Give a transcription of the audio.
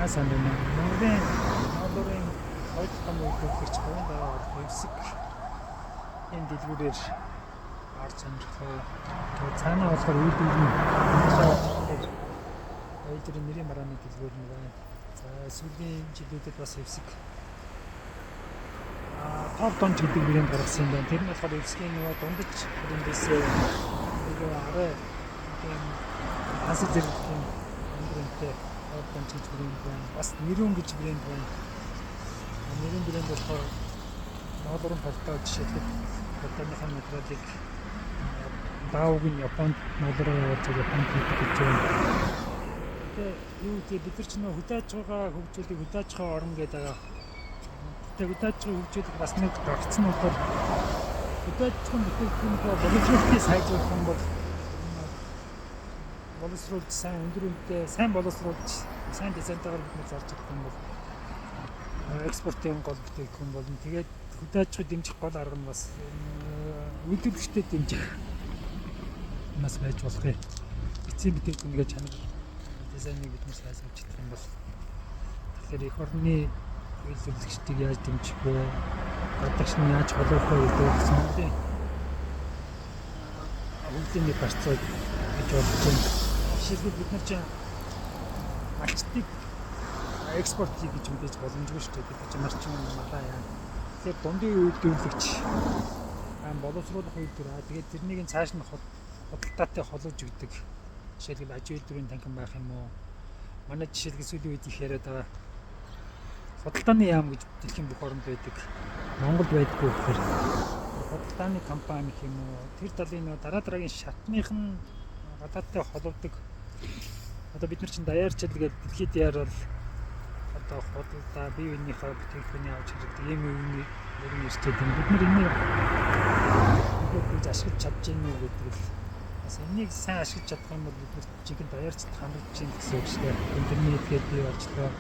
санаа. Монголын ноолорын хоёр том үйлдвэрлэгч Буянгаа Хевсэг энэ дэлгүүрээр ард сонирхлоо. Цаанаа болохоор үйлдвэрлэлийн хоёрын нэрийн марааны дэлгүүр нь байна. За сүүлийн жилүүдэд бас Хевсэг топ тонч гэдэг брэнд гаргасан юм байна. Тэр нь болохоор Хевсгийн нөгөө дундаж брэндээс нөгөө арай тийм хас зэргийн брэндтэй топ тонч гэж брэнд байна. Бас нэрүүн гэж брэнд байна. Нэрүүн брэнд болохоор ноолорын палта жишээлбэл палтаныхаа материалыг даавгийн Японд ноолороо явуулж Японд хийдэг гэж байна. Юу гэдэг бид нар ч нөө хөдөөж байгаа хөгжүүлийг хөдөөж байгаа орн гэдэг байгаа. Тэгээд хөдөөж байгаа хөгжүүлийг бас нэг гарцсан бол хөдөөж байгаа бүтээгдэхүүнээ боловсруулалтыг сайжруулах юм бол боловсруулж сайн өндөр үнэтэй сайн боловсруулж сайн дизайнтайгаар бид нар зарж чадах юм бол экспортын гол бүтээгдэхүүн болно. Тэгээд хөдөөж байгаа дэмжих гол арга нь бас үйлдвэрлэгчдэд дэмжих нас байж болох юм. Эцсийн бүтээгдэхүүнээ чанар дизайныг бид нар сайжруулж чадах юм бол тэгэхээр эх орны үйлдвэрлэгчдийг яаж дэмжих вэ? Гадагш нь яаж холбох вэ гэдэг Монголын хөгжлийн гарцаа гэж бодож байна. Жишээлбэл бид нар чинь малчдыг экспорт хийж мэдээж боломжгүй шүү дээ. Бид чинь марчин малаа яа. Тэгэхээр дундын үйлдвэрлэгч боловсруулах үйлдвэр тэгээд тэрнийг цааш нь худалдаатай холбож өгдөг. Жишээлбэл аж үйлдвэрийн танхим байх юм уу? Манай жишээлбэл сүүлийн үед их яриад байгаа худалдааны яам гэж дэлхийн бүх оронд байдаг. Монголд байдаггүй гэхээр худалдааны компани гэх юм уу? Тэр талын дараагийн шатных нь гадаадтай холбогддог. Одоо бид нар чинь даяарчил гэдэг дэлхийд даяар бол одоо худалдаа бие биенийхээ бүтээгдэхүүний авч хэрэгдэг юм уу юм өстэй тийм бид нар энийг ашиглаж чадж гэнэ үү гэдэг л бас энийг сайн ашиглаж чадах юм бол бид нар жинхэнэ даяарчилд хандж гин гэсэн үг шүү дээ. Интернет гэдэг бий болчлоо.